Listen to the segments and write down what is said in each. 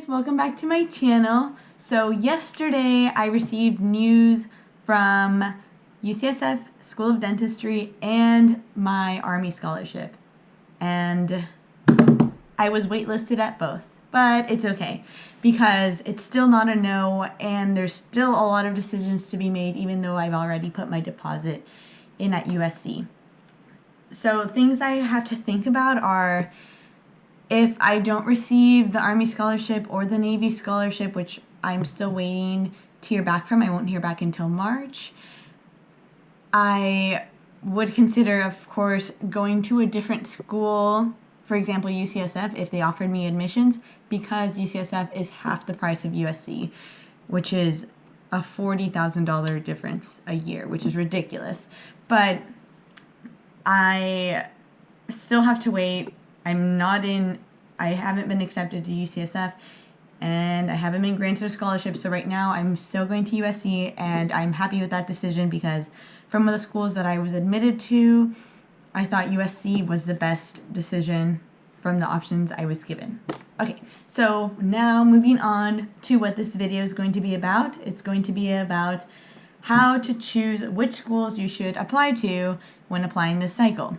guys, welcome back to my channel. So yesterday I received news from UCSF School of Dentistry and my Army scholarship, and I was waitlisted at both, but it's okay because it's still not a no and there's still a lot of decisions to be made even though I've already put my deposit in at USC. So things I have to think about are, if I don't receive the Army scholarship or the Navy scholarship, which I'm still waiting to hear back from, I won't hear back until March, I would consider, of course, going to a different school, for example, UCSF, if they offered me admissions, because UCSF is half the price of USC, which is a $40,000 difference a year, which is ridiculous. But I still have to wait. I haven't been accepted to UCSF, and I haven't been granted a scholarship, so right now I'm still going to USC, and I'm happy with that decision because from the schools that I was admitted to, I thought USC was the best decision from the options I was given. Okay, so now moving on to what this video is going to be about. It's going to be about how to choose which schools you should apply to when applying this cycle.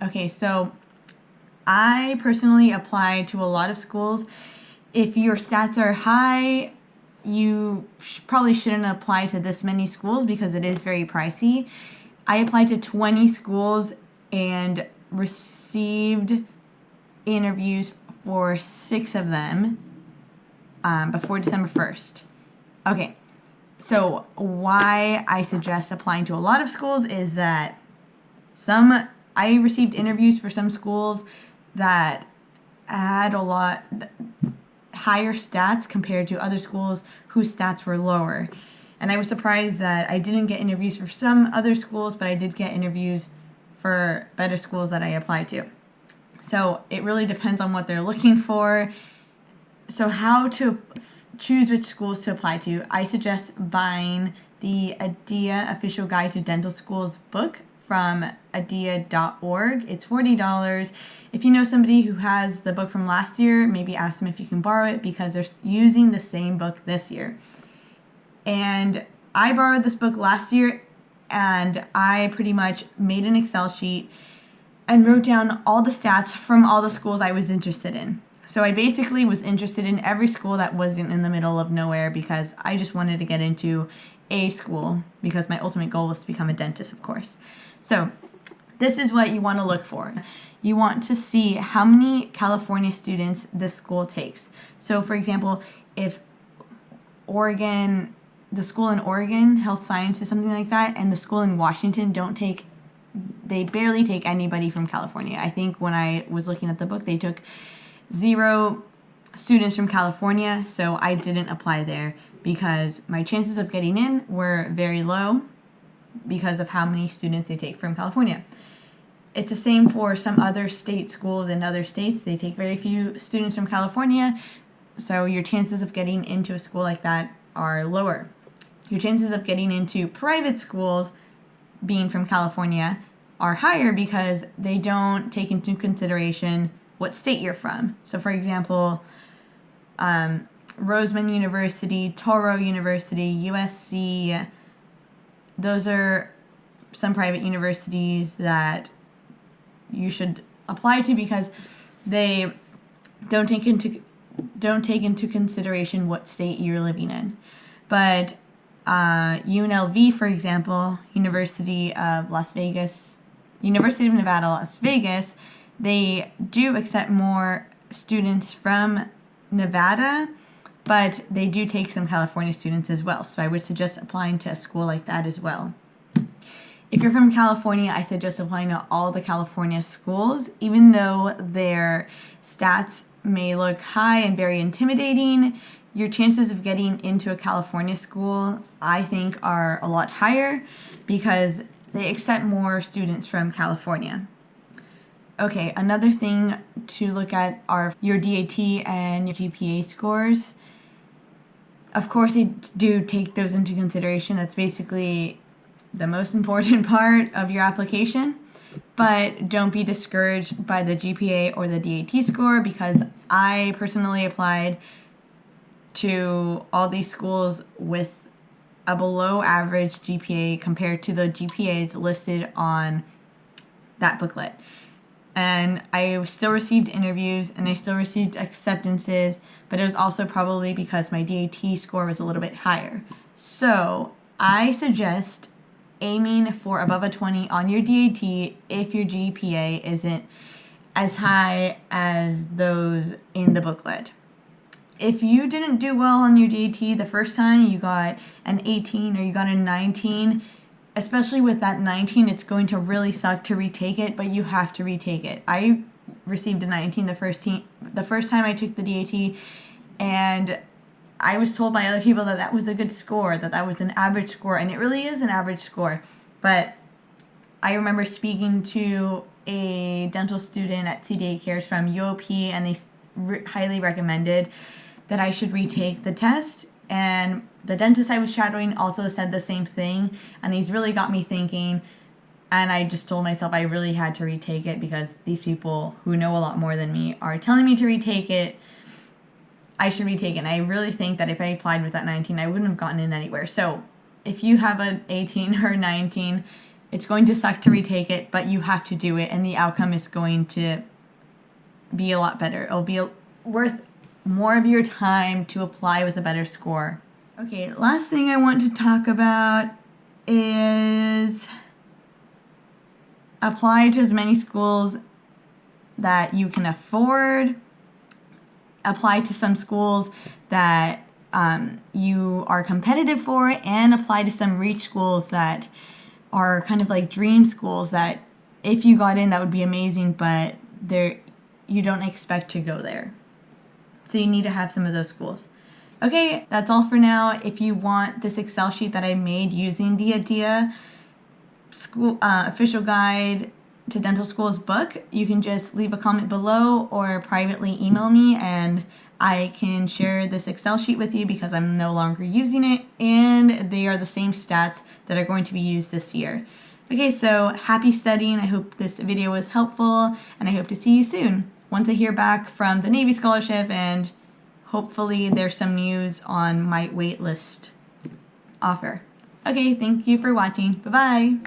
Okay, so I personally applied to a lot of schools. If your stats are high, you probably shouldn't apply to this many schools because it is very pricey. I applied to 20 schools and received interviews for 6 of them before December 1st. Okay, so why I suggest applying to a lot of schools is that I received interviews for some schools that had a lot higher stats compared to other schools whose stats were lower. And I was surprised that I didn't get interviews for some other schools, but I did get interviews for better schools that I applied to. So it really depends on what they're looking for. So how to choose which schools to apply to, I suggest buying the ADEA Official Guide to Dental Schools book from ADEA.org. It's $40. If you know somebody who has the book from last year, maybe ask them if you can borrow it because they're using the same book this year. And I borrowed this book last year, and I pretty much made an Excel sheet and wrote down all the stats from all the schools I was interested in. So I basically was interested in every school that wasn't in the middle of nowhere because I just wanted to get into a school because my ultimate goal was to become a dentist, of course. So this is what you want to look for. You want to see how many California students this school takes. So for example, if the school in Oregon, health sciences, something like that, and the school in Washington they barely take anybody from California. I think when I was looking at the book, they took 0 students from California, so I didn't apply there because my chances of getting in were very low because of how many students they take from California. It's the same for some other state schools in other states. They take very few students from California, so your chances of getting into a school like that are lower. Your chances of getting into private schools being from California are higher because they don't take into consideration what state you're from. So for example, Roseman University, Toro University, USC, those are some private universities that you should apply to because they don't take into consideration what state you're living in. But UNLV, for example, University of Nevada, Las Vegas, they do accept more students from Nevada, but they do take some California students as well. So I would suggest applying to a school like that as well. If you're from California, I suggest applying to all the California schools, even though their stats may look high and very intimidating. Your chances of getting into a California school, I think, are a lot higher because they accept more students from California. Okay, another thing to look at are your DAT and your GPA scores. Of course, they do take those into consideration. That's basically the most important part of your application. But don't be discouraged by the GPA or the DAT score because I personally applied to all these schools with a below average GPA compared to the GPAs listed on that booklet. And I still received interviews and I still received acceptances, but it was also probably because my DAT score was a little bit higher. So I suggest aiming for above a 20 on your DAT if your GPA isn't as high as those in the booklet. If you didn't do well on your DAT the first time, you got an 18 or you got a 19, especially with that 19, it's going to really suck to retake it, but you have to retake it. I received a 19 the first time I took the DAT, and I was told by other people that that was a good score, that that was an average score, and it really is an average score. But I remember speaking to a dental student at CDA Cares from UOP, and they highly recommended that I should retake the test, and the dentist I was shadowing also said the same thing, and these really got me thinking, and I just told myself I really had to retake it because these people who know a lot more than me are telling me to retake it. I should retake it, and I really think that if I applied with that 19, I wouldn't have gotten in anywhere. So if you have an 18 or 19, it's going to suck to retake it, but you have to do it, and the outcome is going to be a lot better. It'll be worth more of your time to apply with a better score. Okay, last thing I want to talk about is apply to as many schools that you can afford. Apply to some schools that you are competitive for, and apply to some reach schools that are kind of like dream schools that if you got in, that would be amazing, but you don't expect to go there. So you need to have some of those schools. Okay, that's all for now. If you want this Excel sheet that I made using the ADEA school official guide to dental schools book, you can just leave a comment below or privately email me, and I can share this Excel sheet with you because I'm no longer using it, and they are the same stats that are going to be used this year. Okay, so happy studying. I hope this video was helpful, and I hope to see you soon once I hear back from the Navy scholarship, and hopefully there's some news on my waitlist offer. Okay, thank you for watching. Bye-bye.